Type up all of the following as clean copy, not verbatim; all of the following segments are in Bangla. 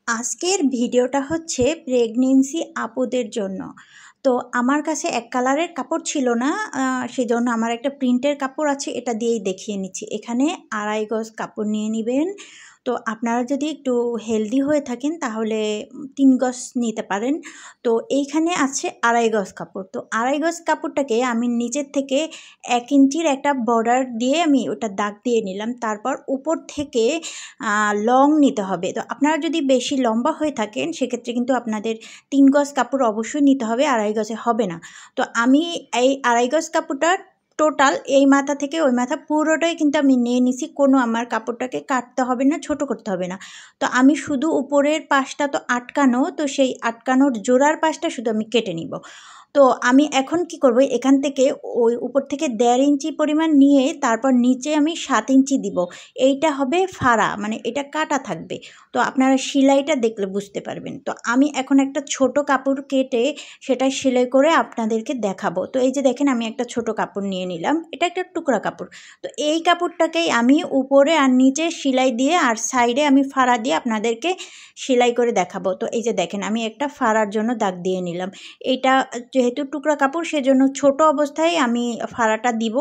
আজকের ভিডিওটা হচ্ছে প্রেগনেন্সি আপুদের জন্য। তো আমার কাছে এক কালারের কাপড় ছিল না, সেজন্য আমার একটা প্রিন্টের কাপড় আছে, এটা দিয়েই দেখিয়ে নিচ্ছি। এখানে 2.5 গজ কাপড় নিয়ে নেবেন। তো আপনারা যদি একটু হেলদি হয়ে থাকেন তাহলে 3 গজ নিতে পারেন। তো এইখানে আছে 2.5 গজ কাপড়। তো 2.5 গজ কাপড়টাকে আমি নিচের থেকে 1 ইঞ্চির একটা বর্ডার দিয়ে আমি ওটা দাগ দিয়ে নিলাম। তারপর উপর থেকে লং নিতে হবে। তো আপনারা যদি বেশি লম্বা হয়ে থাকেন সেক্ষেত্রে কিন্তু আপনাদের 3 গজ কাপড় অবশ্যই নিতে হবে, 2.5 গজে হবে না। তো আমি এই 2.5 গজ কাপড়টা টোটাল এই মাথা থেকে ওই মাথা পুরোটাই কিন্তু আমি নিয়ে নিছি। কোনো আমার কাপড়টাকে কাটতে হবে না, ছোট করতে হবে না। তো আমি শুধু উপরের পাশটা তো আটকানো, তো সেই আটকানোর জোড়ার পাশটা শুধু আমি কেটে নিব। তো আমি এখন কি করব, এখান থেকে ওই উপর থেকে 1.5 ইঞ্চি পরিমাণ নিয়ে তারপর নিচে আমি 7 ইঞ্চি দিব। এইটা হবে ফাড়া, মানে এটা কাটা থাকবে। তো আপনারা সেলাইটা দেখলে বুঝতে পারবেন। তো আমি এখন একটা ছোট কাপড় কেটে সেটা সেলাই করে আপনাদেরকে দেখাবো। তো এই যে দেখেন, আমি একটা ছোট কাপড় নিয়ে নিলাম, এটা একটা টুকরা কাপড়। তো এই কাপড়টাকেই আমি উপরে আর নিচে সেলাই দিয়ে আর সাইডে আমি ফাড়া দিয়ে আপনাদেরকে সেলাই করে দেখাবো। তো এই যে দেখেন, আমি একটা ফাড়ার জন্য দাগ দিয়ে নিলাম। এইটা যেহেতু টুকরা কাপড় সেজন্য ছোট অবস্থায় আমি ফাড়াটা দিব,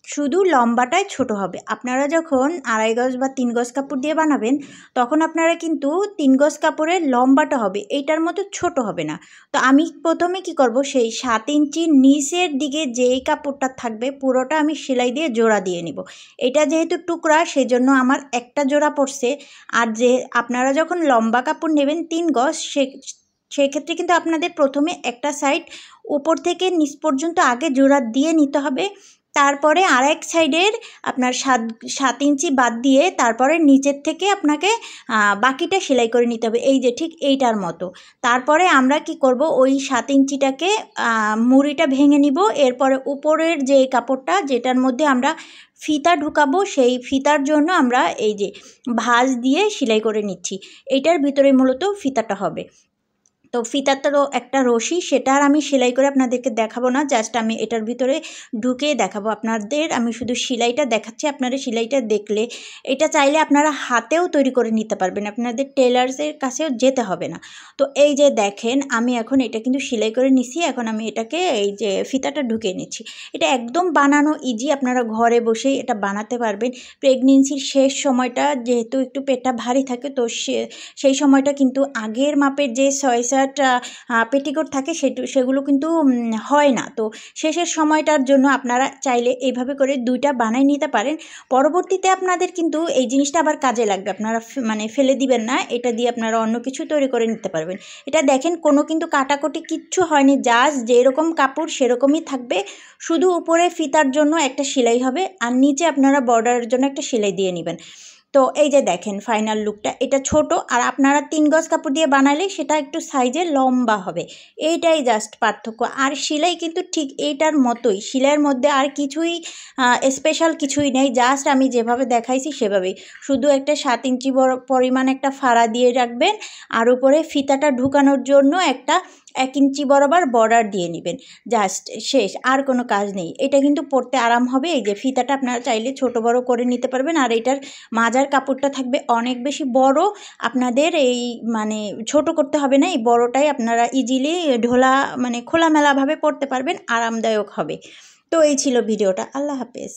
শুধু লম্বাটাই ছোট হবে। আপনারা যখন 2.5 গজ বা 3 গজ কাপড় দিয়ে বানাবেন তখন আপনারা কিন্তু 3 গজ কাপড়ের লম্বাটা হবে, এইটার মতো ছোট হবে না। তো আমি প্রথমে কি করব, সেই 7 ইঞ্চির নিচের দিকে যেই কাপড়টা থাকবে পুরোটা আমি সেলাই দিয়ে জোড়া দিয়ে নিব। এটা যেহেতু টুকরা সেজন্য আমার একটা জোড়া পড়ছে। আর যে আপনারা যখন লম্বা কাপড় নেবেন 3 গজ, সেক্ষেত্রে কিন্তু আপনাদের প্রথমে একটা সাইড উপর থেকে নিচ পর্যন্ত আগে জোড়া দিয়ে নিতে হবে। তারপরে আরেক সাইডের আপনার 7 ইঞ্চি বাদ দিয়ে তারপরে নিচের থেকে আপনাকে বাকিটা সেলাই করে নিতে হবে, এই যে ঠিক এইটার মতো। তারপরে আমরা কি করব, ওই 7 ইঞ্চিটাকে মুড়িটা ভেঙে নিব। এরপরে উপরের যে কাপড়টা যেটার মধ্যে আমরা ফিতা ঢুকাবো, সেই ফিতার জন্য আমরা এই যে ভাঁজ দিয়ে সেলাই করে নিচ্ছি। এইটার ভিতরে মূলত ফিতাটা হবে। তো ফিতাটারও একটা রশি, সেটা আর আমি সেলাই করে আপনাদেরকে দেখাবো না, জাস্ট আমি এটার ভিতরে ঢুকে দেখাবো আপনাদের। আমি শুধু সেলাইটা দেখাচ্ছি, আপনারা সেলাইটা দেখলে এটা চাইলে আপনারা হাতেও তৈরি করে নিতে পারবেন, আপনাদের টেলার্সের কাছেও যেতে হবে না। তো এই যে দেখেন, আমি এখন এটা কিন্তু সেলাই করে নিছি। এখন আমি এটাকে এই যে ফিতাটা ঢুকিয়ে নিচ্ছি। এটা একদম বানানো ইজি, আপনারা ঘরে বসেই এটা বানাতে পারবেন। প্রেগনেন্সির শেষ সময়টা যেহেতু একটু পেটটা ভারী থাকে, তো সেই সময়টা কিন্তু আগের মাপের যে 6 পেটিকোট থাকে সেগুলো কিন্তু হয় না। তো শেষের সময়টার জন্য আপনারা চাইলে এইভাবে করে 2টা বানাই নিতে পারেন। পরবর্তীতে আপনাদের কিন্তু এই জিনিসটা আবার কাজে লাগবে, আপনারা মানে ফেলে দিবেন না, এটা দিয়ে আপনারা অন্য কিছু তৈরি করে নিতে পারবেন। এটা দেখেন, কোনো কিন্তু কাটাকুটি কিচ্ছু হয়নি, জাস্ট যেরকম কাপড় সেরকমই থাকবে, শুধু উপরে ফিতার জন্য একটা সেলাই হবে আর নিচে আপনারা বর্ডারের জন্য একটা সেলাই দিয়ে নেবেন। তো এই যে দেখেন ফাইনাল লুকটা, এটা ছোট, আর আপনারা 3 গজ কাপড় দিয়ে বানালে সেটা একটু সাইজে লম্বা হবে। এইটাই জাস্ট পার্থক্য। আর সেলাই কিন্তু ঠিক এইটার মতোই, সেলাইয়ের মধ্যে আর কিছুই স্পেশাল কিছুই নেই, জাস্ট আমি যেভাবে দেখাইছি সেভাবেই। শুধু একটা 7 ইঞ্চি পরিমাণ একটা ফাড়া দিয়ে রাখবেন, আর উপরে ফিতাটা ঢুকানোর জন্য একটা 1 ইঞ্চি বরাবর বর্ডার দিয়ে নেবেন, জাস্ট শেষ, আর কোনো কাজ নেই। এটা কিন্তু পরতে আরাম হবে। এই যে ফিতাটা আপনারা চাইলে ছোট বড় করে নিতে পারবেন, আর এটার মাজার কাপড়টা থাকবে অনেক বেশি বড়, আপনাদের এই মানে ছোট করতে হবে না, এই বড়টাই আপনারা ইজিলি ঢোলা মানে খোলামেলাভাবে পরতে পারবেন, আরামদায়ক হবে। তো এই ছিল ভিডিওটা। আল্লাহ হাফেজ।